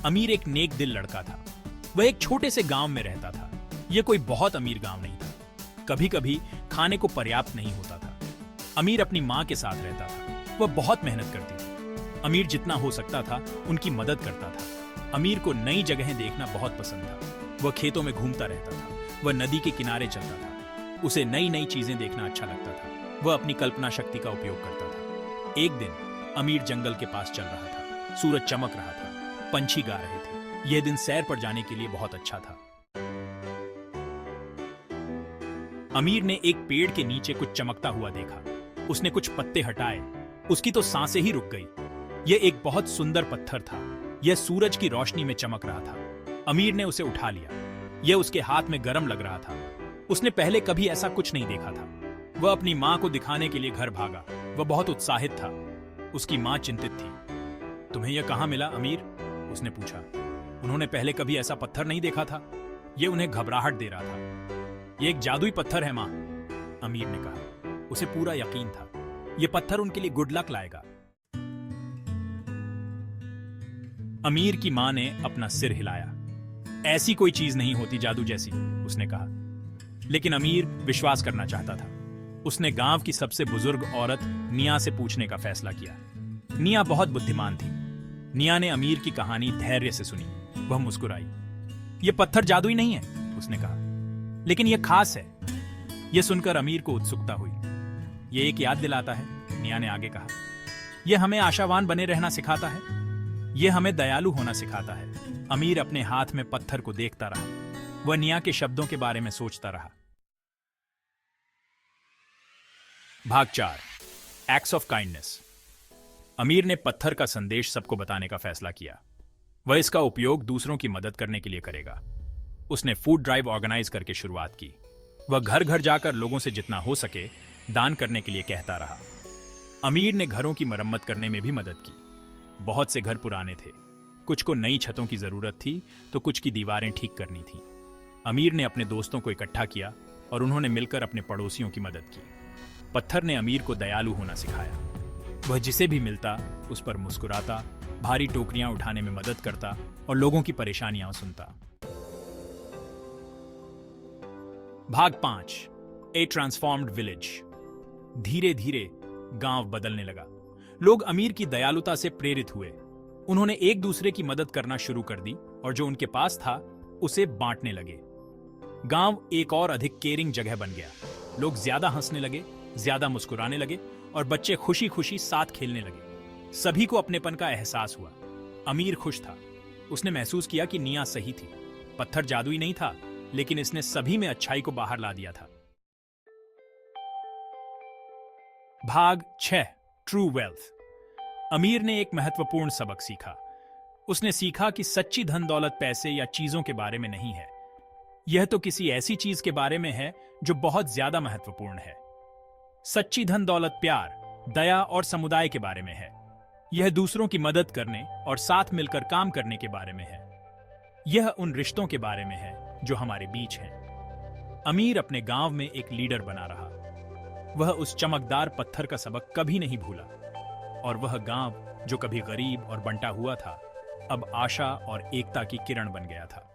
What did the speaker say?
अमीर एक नेक दिल लड़का था। वह एक छोटे से गांव में रहता था। यह कोई बहुत अमीर गांव नहीं था। कभी कभी खाने को पर्याप्त नहीं होता था। अमीर अपनी माँ के साथ रहता था। वह बहुत मेहनत करती थी। अमीर जितना हो सकता था उनकी मदद करता था। अमीर को नई जगहें देखना बहुत पसंद था। वह खेतों में घूमता रहता था। वह नदी के किनारे चलता था। उसे नई नई चीजें देखना अच्छा लगता था। वह अपनी कल्पना शक्ति का उपयोग करता था। एक दिन अमीर जंगल के पास चल रहा था। सूरज चमक रहा था। पंछी गा रहे थे। यह दिन सैर पर जाने के लिए बहुत अच्छा था। अमीर ने एक पेड़ के नीचे कुछ चमकता हुआ देखा। उसने कुछ पत्ते हटाए। उसकी तो सांसें ही रुक गई। यह एक बहुत सुंदर पत्थर था। यह सूरज की रोशनी में चमक रहा था। अमीर ने उसे उठा लिया। यह उसके हाथ में गर्म लग रहा था। उसने पहले कभी ऐसा कुछ नहीं देखा था। वह अपनी मां को दिखाने के लिए घर भागा। वह बहुत उत्साहित था। उसकी मां चिंतित थी। तुम्हें यह कहां मिला अमीर? उसने पूछा। उन्होंने पहले कभी ऐसा पत्थर नहीं देखा था। यह उन्हें घबराहट दे रहा था। यह एक जादुई पत्थर है मां, अमीर ने कहा। उसे पूरा यकीन था यह पत्थर उनके लिए गुड लक लाएगा। अमीर की मां ने अपना सिर हिलाया। ऐसी कोई चीज नहीं होती जादू जैसी, उसने कहा। लेकिन अमीर विश्वास करना चाहता था। उसने गांव की सबसे बुजुर्ग औरत निया से पूछने का फैसला किया। निया बहुत बुद्धिमान थी। निया ने अमीर की कहानी धैर्य से सुनी। वह मुस्कुराई। यह पत्थर जादुई नहीं है, उसने कहा, लेकिन यह खास है। यह सुनकर अमीर को उत्सुकता हुई। यह एक याद दिलाता है, निया ने आगे कहा। यह हमें आशावान बने रहना सिखाता है। यह हमें दयालु होना सिखाता है। अमीर अपने हाथ में पत्थर को देखता रहा। वह निया के शब्दों के बारे में सोचता रहा। भाग 4, एक्ट्स ऑफ काइंडनेस। अमीर ने पत्थर का संदेश सबको बताने का फैसला किया। वह इसका उपयोग दूसरों की मदद करने के लिए करेगा। उसने फूड ड्राइव ऑर्गेनाइज करके शुरुआत की। वह घर घर जाकर लोगों से जितना हो सके दान करने के लिए कहता रहा। अमीर ने घरों की मरम्मत करने में भी मदद की। बहुत से घर पुराने थे। कुछ को नई छतों की जरूरत थी तो कुछ की दीवारें ठीक करनी थी। अमीर ने अपने दोस्तों को इकट्ठा किया और उन्होंने मिलकर अपने पड़ोसियों की मदद की। पत्थर ने अमीर को दयालु होना सिखाया। वह जिसे भी मिलता उस पर मुस्कुराता, भारी टोकरियां उठाने में मदद करता और लोगों की परेशानियां सुनता। भाग 5, ए ट्रांसफॉर्म्ड विलेज। धीरे धीरे गांव बदलने लगा। लोग अमीर की दयालुता से प्रेरित हुए। उन्होंने एक दूसरे की मदद करना शुरू कर दी और जो उनके पास था उसे बांटने लगे। गांव एक और अधिक केयरिंग जगह बन गया। लोग ज्यादा हंसने लगे, ज्यादा मुस्कुराने लगे और बच्चे खुशी खुशी साथ खेलने लगे। सभी को अपनेपन का एहसास हुआ। अमीर खुश था। उसने महसूस किया कि निया सही थी। पत्थर जादुई नहीं था, लेकिन इसने सभी में अच्छाई को बाहर ला दिया था। भाग 6, ट्रू वेल्थ। अमीर ने एक महत्वपूर्ण सबक सीखा। उसने सीखा कि सच्ची धन दौलत पैसे या चीजों के बारे में नहीं है। यह तो किसी ऐसी चीज के बारे में है जो बहुत ज्यादा महत्वपूर्ण है। सच्ची धन दौलत प्यार, दया और समुदाय के बारे में है। यह दूसरों की मदद करने और साथ मिलकर काम करने के बारे में है। यह उन रिश्तों के बारे में है जो हमारे बीच हैं। अमीर अपने गांव में एक लीडर बना रहा। वह उस चमकदार पत्थर का सबक कभी नहीं भूला और वह गांव जो कभी गरीब और बंटा हुआ था अब आशा और एकता की किरण बन गया था।